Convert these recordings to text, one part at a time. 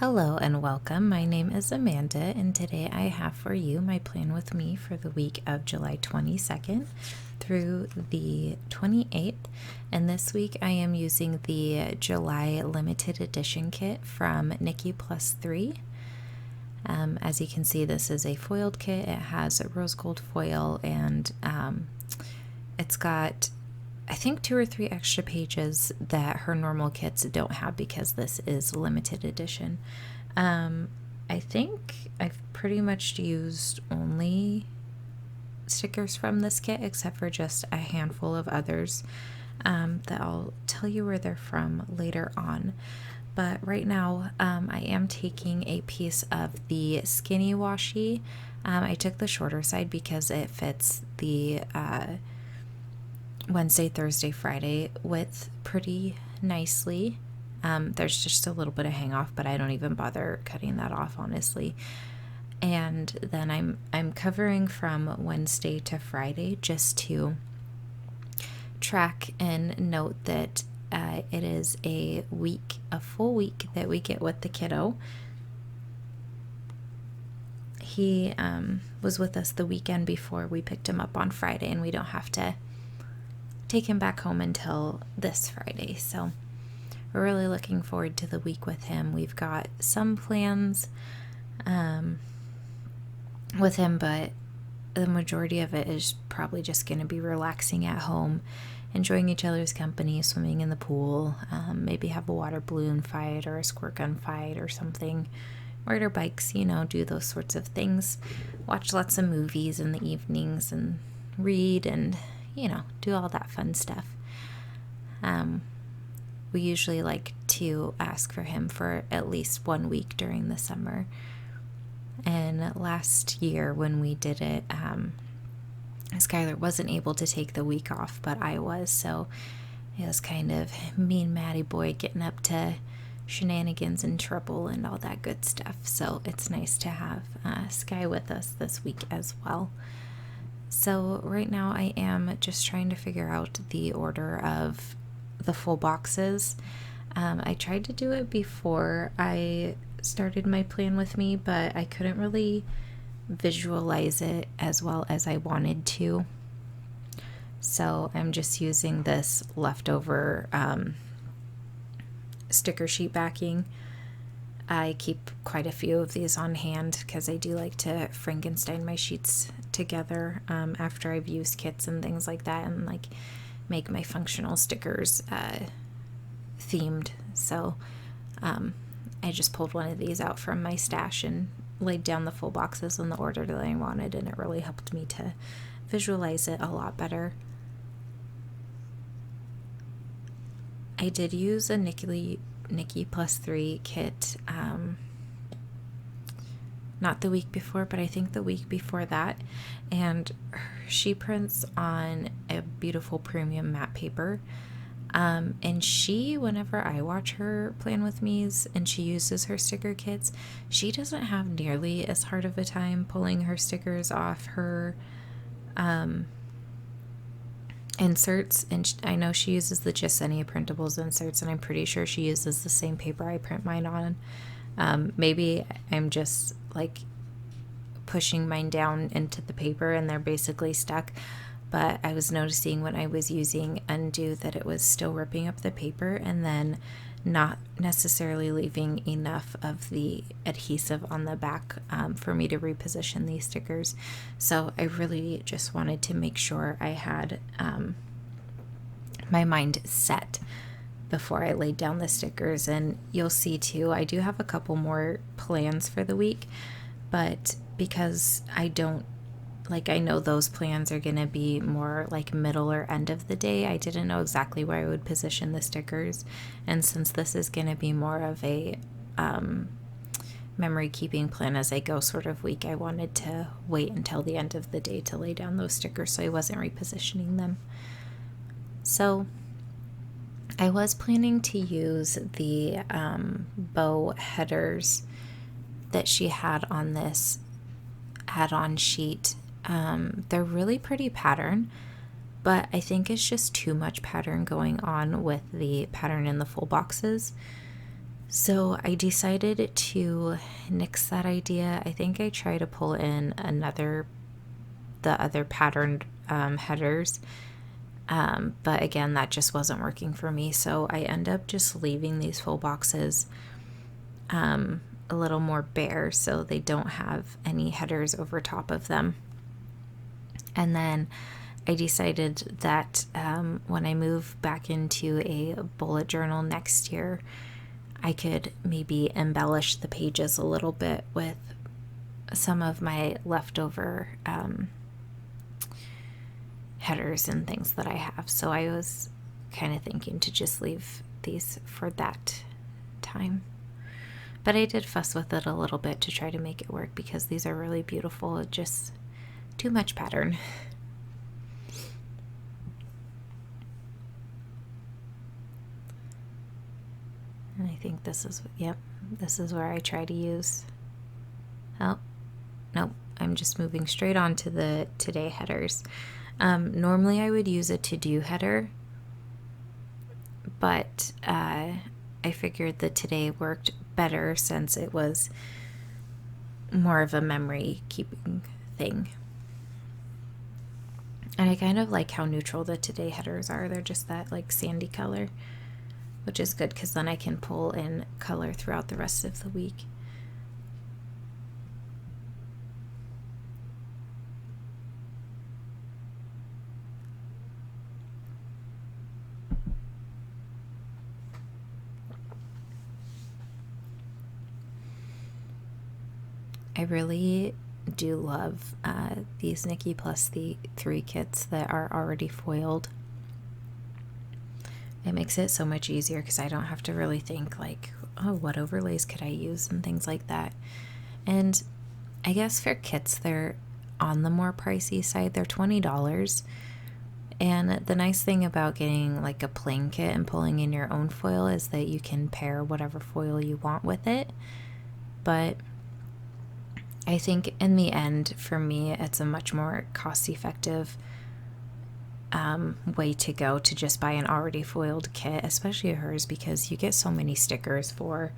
Hello and welcome. My name is Amanda, and today I have for you my plan with me for the week of July 22nd through the 28th. And this week I am using the July limited edition kit from Nikki Plus Three. As you can see, this is a foiled kit. It has a rose gold foil, and it's got, I think, 2 or 3 extra pages that her normal kits don't have because this is limited edition. I think I've pretty much used only stickers from this kit except for just a handful of others that I'll tell you where they're from later on. But right now I am taking a piece of the skinny washi. I took the shorter side because it fits the Wednesday, Thursday, Friday width pretty nicely. There's just a little bit of hang off, but I don't even bother cutting that off, honestly. And then I'm covering from Wednesday to Friday just to track and note that it is a full week that we get with the kiddo. He was with us the weekend before we picked him up on Friday, and we don't have to take him back home until this Friday. So we're really looking forward to the week with him. We've got some plans with him, but the majority of it is probably just going to be relaxing at home, enjoying each other's company, swimming in the pool, maybe have a water balloon fight or a squirt gun fight or something, ride our bikes, do those sorts of things, watch lots of movies in the evenings and read and do all that fun stuff. We usually like to ask for him for at least 1 week during the summer. And last year when we did it, Skylar wasn't able to take the week off, but I was, so it was kind of me and Maddie boy getting up to shenanigans and trouble and all that good stuff. So it's nice to have Sky with us this week as well. So right now I am just trying to figure out the order of the full boxes. I tried to do it before I started my plan with me, but I couldn't really visualize it as well as I wanted to. So I'm just using this leftover sticker sheet backing. I keep quite a few of these on hand because I do like to Frankenstein my sheets together after I've used kits and things like that, and like make my functional stickers themed. So I just pulled one of these out from my stash and laid down the full boxes in the order that I wanted, and it really helped me to visualize it a lot better. I did use a Nikki Plus Three kit, not the week before, but I think the week before that, and she prints on a beautiful premium matte paper, and whenever I watch her plan with me's and she uses her sticker kits, she doesn't have nearly as hard of a time pulling her stickers off her inserts. And I know she uses the Jesenia Printables inserts, and I'm pretty sure she uses the same paper I print mine on. Maybe I'm just like pushing mine down into the paper and they're basically stuck, but I was noticing when I was using Undo that it was still ripping up the paper and then not necessarily leaving enough of the adhesive on the back for me to reposition these stickers. So I really just wanted to make sure I had my mind set before I laid down the stickers. And you'll see too, I do have a couple more plans for the week, but because I know those plans are going to be more like middle or end of the day, I didn't know exactly where I would position the stickers. And since this is going to be more of a memory keeping plan as I go sort of week, I wanted to wait until the end of the day to lay down those stickers so I wasn't repositioning them. So I was planning to use the bow headers that she had on this add-on sheet. They're really pretty pattern, but I think it's just too much pattern going on with the pattern in the full boxes. So I decided to nix that idea. I think I tried to pull in the other patterned headers, but again, that just wasn't working for me. So I end up just leaving these full boxes a little more bare so they don't have any headers over top of them. And then I decided that when I move back into a bullet journal next year, I could maybe embellish the pages a little bit with some of my leftover headers and things that I have. So I was kind of thinking to just leave these for that time. But I did fuss with it a little bit to try to make it work because these are really beautiful. It's just too much pattern. And I think this is, yep, this is where I try to use, oh, nope, I'm just moving straight on to the today headers. Normally I would use a to-do header, but I figured that today worked better since it was more of a memory keeping thing. And I kind of like how neutral the today headers are. They're just that like sandy color, which is good because then I can pull in color throughout the rest of the week. I really do love these Nikki Plus Three kits that are already foiled. It makes it so much easier because I don't have to really think like, oh, what overlays could I use and things like that. And I guess for kits, they're on the more pricey side. They're $20. And the nice thing about getting like a plain kit and pulling in your own foil is that you can pair whatever foil you want with it. But I think in the end, for me, it's a much more cost-effective way to go to just buy an already foiled kit, especially hers, because you get so many stickers for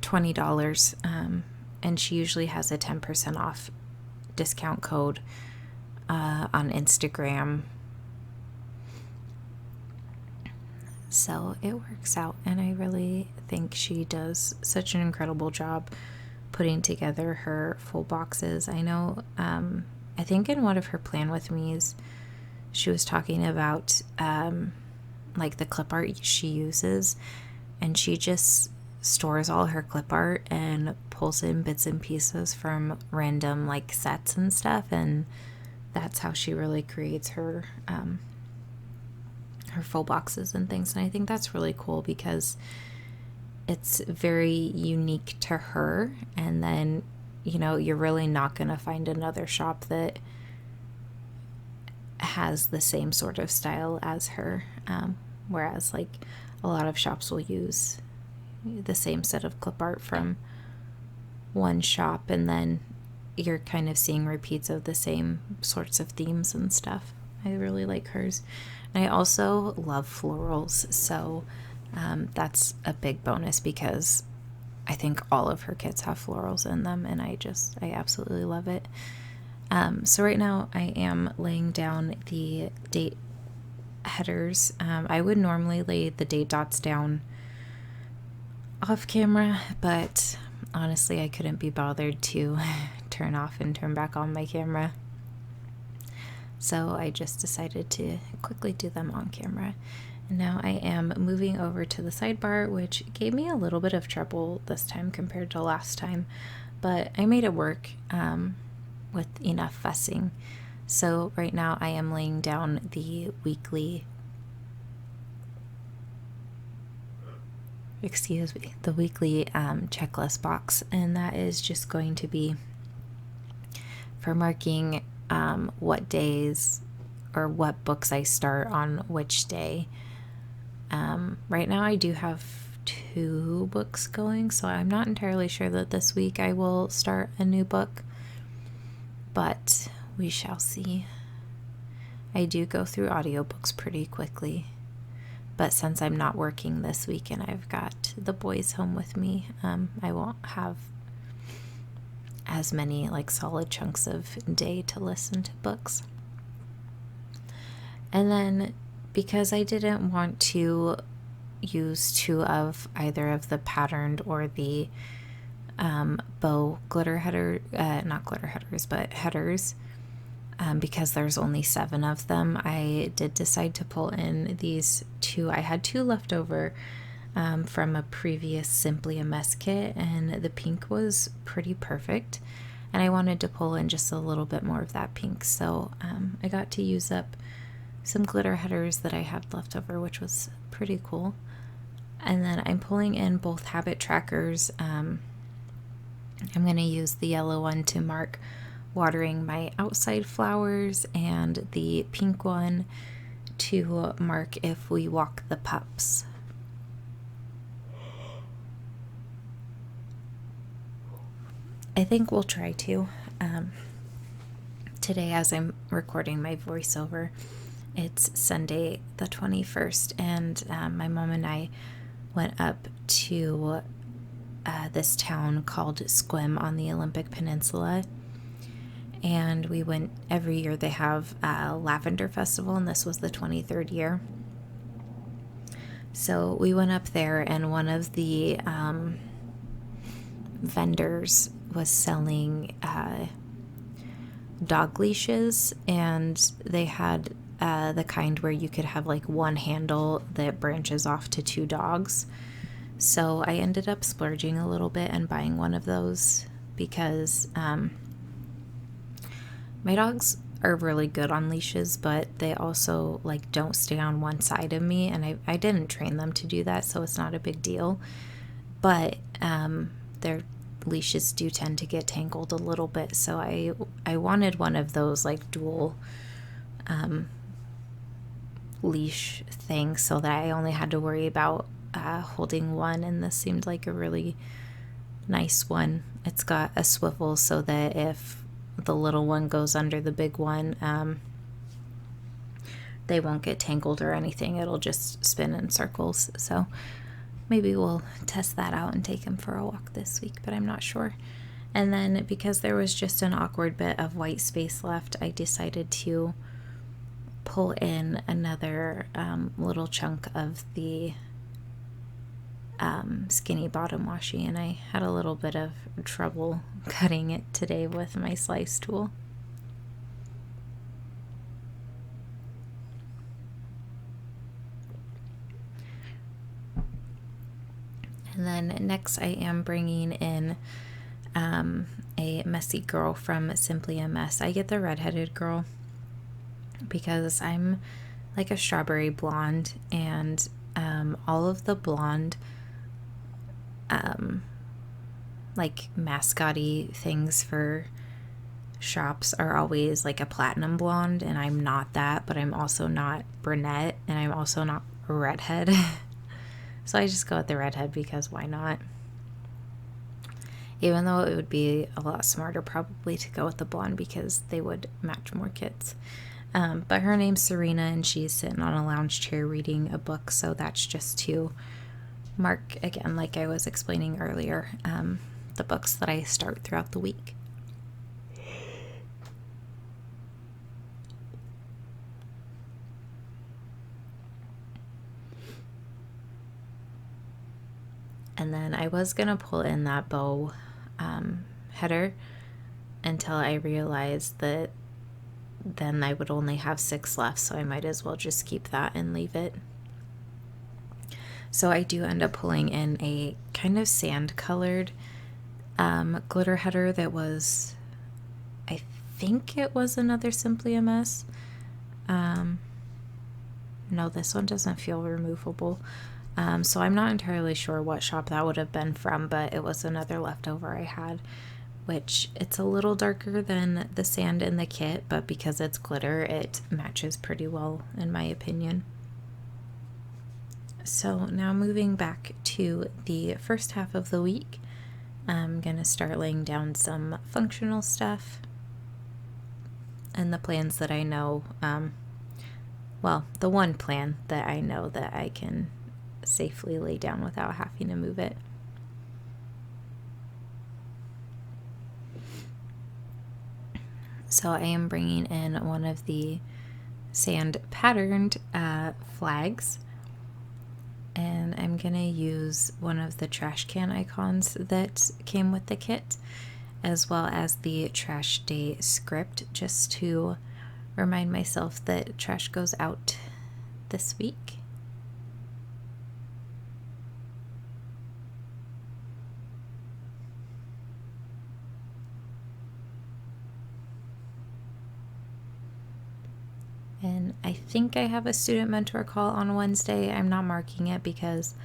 $20, and she usually has a 10% off discount code on Instagram. So it works out, and I really think she does such an incredible job putting together her full boxes. I know, I think in one of her Plan With Me's, she was talking about like the clip art she uses, and she just stores all her clip art and pulls in bits and pieces from random like sets and stuff, and that's how she really creates her full boxes and things. And I think that's really cool because it's very unique to her, and then, you know, you're really not going to find another shop that has the same sort of style as her, whereas like a lot of shops will use the same set of clip art from one shop, and then you're kind of seeing repeats of the same sorts of themes and stuff. I really like hers. And I also love florals, so that's a big bonus because I think all of her kits have florals in them, and I absolutely love it. So right now I am laying down the date headers. I would normally lay the date dots down off camera, but honestly I couldn't be bothered to turn off and turn back on my camera. So I just decided to quickly do them on camera. And now I am moving over to the sidebar, which gave me a little bit of trouble this time compared to last time, but I made it work with enough fussing. So right now I am laying down the weekly, checklist box, and that is just going to be for marking what days or what books I start on which day. Right now I do have 2 books going, so I'm not entirely sure that this week I will start a new book, but we shall see. I do go through audiobooks pretty quickly, But since I'm not working this week and I've got the boys home with me, I won't have as many like solid chunks of day to listen to books. And then because I didn't want to use two of either of the patterned or the bow glitter header, not glitter headers, but headers, because there's only 7 of them, I did decide to pull in these 2. I had 2 left over from a previous Simply a Mess kit, and the pink was pretty perfect, and I wanted to pull in just a little bit more of that pink, so I got to use up some glitter headers that I had left over, which was pretty cool. And then I'm pulling in both habit trackers. I'm going to use the yellow one to mark watering my outside flowers, and the pink one to mark if we walk the pups. I think we'll try to. Today, as I'm recording my voiceover, it's Sunday the 21st, and my mom and I went up to this town called Squim on the Olympic Peninsula, and we went every year. They have a lavender festival, and this was the 23rd year. So we went up there, and one of the vendors was selling dog leashes, and they had the kind where you could have like one handle that branches off to 2 dogs. So I ended up splurging a little bit and buying one of those because my dogs are really good on leashes, but they also like don't stay on one side of me, and I didn't train them to do that, so it's not a big deal. But their leashes do tend to get tangled a little bit, so I wanted one of those like dual leash things so that I only had to worry about holding one, and this seemed like a really nice one. It's got a swivel so that if the little one goes under the big one, they won't get tangled or anything. It'll just spin in circles. So maybe we'll test that out and take him for a walk this week, but I'm not sure. And then because there was just an awkward bit of white space left, I decided to pull in another little chunk of the skinny bottom washi, and I had a little bit of trouble cutting it today with my slice tool. And then next I am bringing in a messy girl from Simply a Mess. I get the redheaded girl because I'm like a strawberry blonde, and all of the blonde like mascot-y things for shops are always like a platinum blonde, and I'm not that, but I'm also not brunette, and I'm also not a redhead. So I just go with the redhead because why not? Even though it would be a lot smarter probably to go with the blonde because they would match more kits. But her name's Serena, and she's sitting on a lounge chair reading a book, so that's just to mark, again, like I was explaining earlier, the books that I start throughout the week. And then I was going to pull in that bow header until I realized that then I would only have 6 left, so I might as well just keep that and leave it. So I do end up pulling in a kind of sand colored glitter header that was, I think it was another Simply a Mess. No, this one doesn't feel removable. So I'm not entirely sure what shop that would have been from, but it was another leftover I had, which it's a little darker than the sand in the kit, but because it's glitter, it matches pretty well in my opinion. So now moving back to the first half of the week, I'm going to start laying down some functional stuff and the plans that I know well, the one plan that I know that I can safely lay down without having to move it. So I am bringing in one of the sand patterned flags, and I'm gonna use one of the trash can icons that came with the kit, as well as the trash day script, just to remind myself that trash goes out this week. And I think I have a student mentor call on Wednesday. I'm not marking it because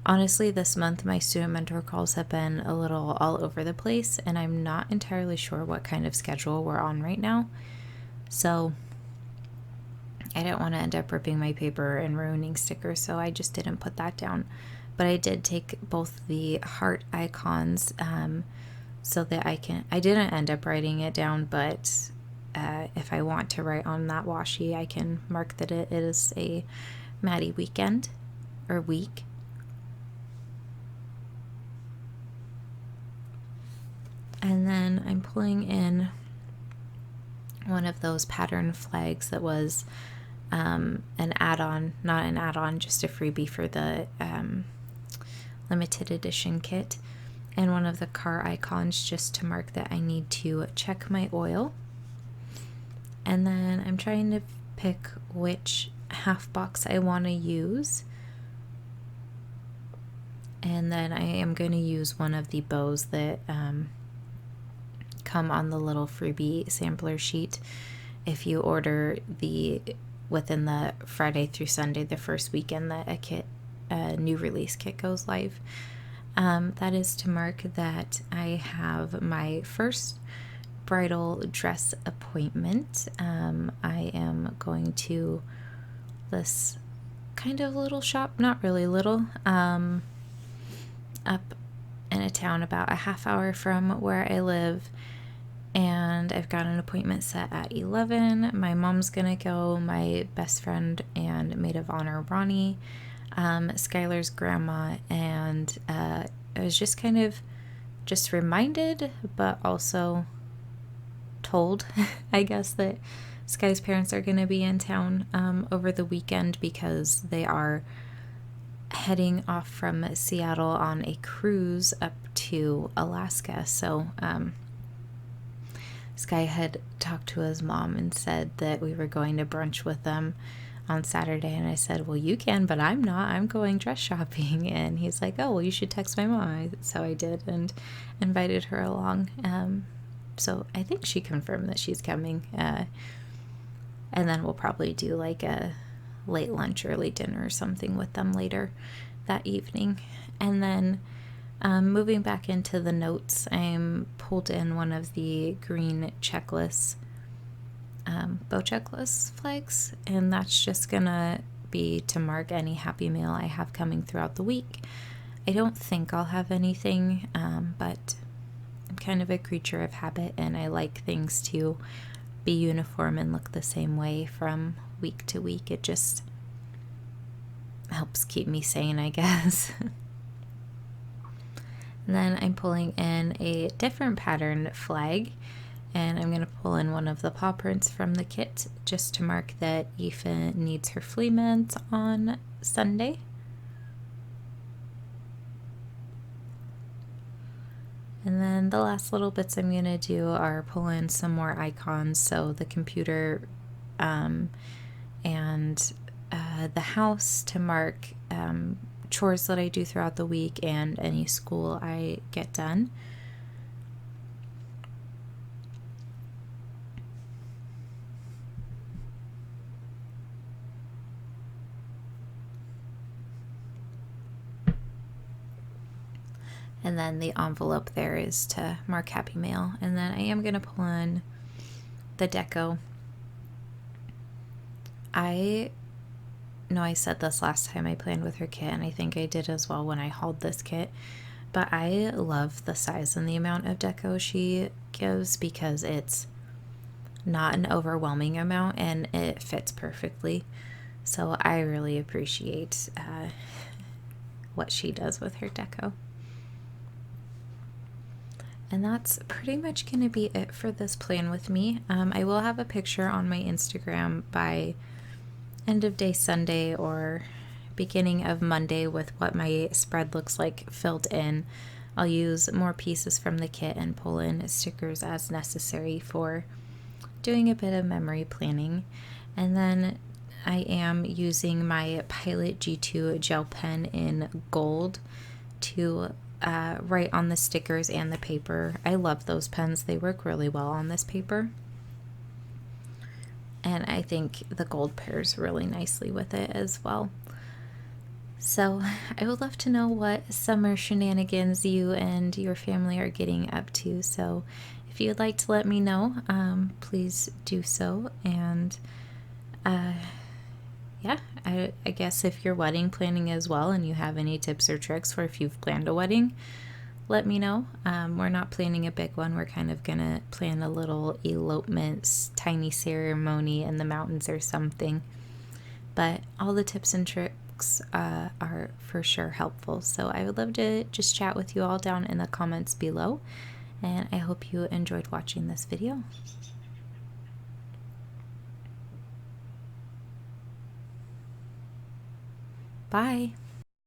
honestly this month my student mentor calls have been a little all over the place, and I'm not entirely sure what kind of schedule we're on right now. So I don't want to end up ripping my paper and ruining stickers, so I just didn't put that down. But I did take both the heart icons so that I didn't end up writing it down, but if I want to write on that washi, I can mark that it is a Maddie weekend or week. And then I'm pulling in one of those pattern flags that was an add-on, not an add-on, just a freebie for the limited edition kit, and one of the car icons just to mark that I need to check my oil. And then I'm trying to pick which half box I want to use. And then I am going to use one of the bows that come on the little freebie sampler sheet if you order within the Friday through Sunday, the first weekend that a new release kit goes live. That is to mark that I have my first bridal dress appointment. I am going to this kind of little shop, not really little, up in a town about a half hour from where I live, and I've got an appointment set at 11. My mom's gonna go, my best friend and maid of honor Ronnie, Skylar's grandma, and I was just kind of just reminded, but also told, I guess, that Sky's parents are going to be in town over the weekend because they are heading off from Seattle on a cruise up to Alaska. So Sky had talked to his mom and said that we were going to brunch with them on Saturday, and I said, well, you can, but I'm not. I'm going dress shopping. And he's like, oh, well, you should text my mom. So I did and invited her along. So I think she confirmed that she's coming. And then we'll probably do like a late lunch, early dinner or something with them later that evening. And then moving back into the notes, I'm pulled in one of the green checklist, bow checklist flags, and that's just gonna be to mark any happy meal I have coming throughout the week. I don't think I'll have anything, but I'm kind of a creature of habit, and I like things to be uniform and look the same way from week to week. It just helps keep me sane, I guess. And then I'm pulling in a different pattern flag, and I'm going to pull in one of the paw prints from the kit just to mark that Aoife needs her flea meds on Sunday. And then the last little bits I'm going to do are pull in some more icons, so the computer and the house to mark chores that I do throughout the week and any school I get done. And then the envelope there is to mark happy mail. And then I am going to pull in the deco. I know I said this last time I planned with her kit, and I think I did as well when I hauled this kit, but I love the size and the amount of deco she gives because it's not an overwhelming amount and it fits perfectly. So I really appreciate what she does with her deco. And that's pretty much going to be it for this plan with me. I will have a picture on my Instagram by end of day Sunday or beginning of Monday with what my spread looks like filled in. I'll use more pieces from the kit and pull in stickers as necessary for doing a bit of memory planning. And then I am using my Pilot G2 gel pen in gold to write on the stickers and the paper. I love those pens. They work really well on this paper. And I think the gold pairs really nicely with it as well. So I would love to know what summer shenanigans you and your family are getting up to. So if you'd like to let me know, please do so. And yeah, I guess if you're wedding planning as well and you have any tips or tricks for if you've planned a wedding, let me know. We're not planning a big one. We're kind of gonna plan a little elopement, tiny ceremony in the mountains or something. But all the tips and tricks are for sure helpful. So I would love to just chat with you all down in the comments below. And I hope you enjoyed watching this video. Bye.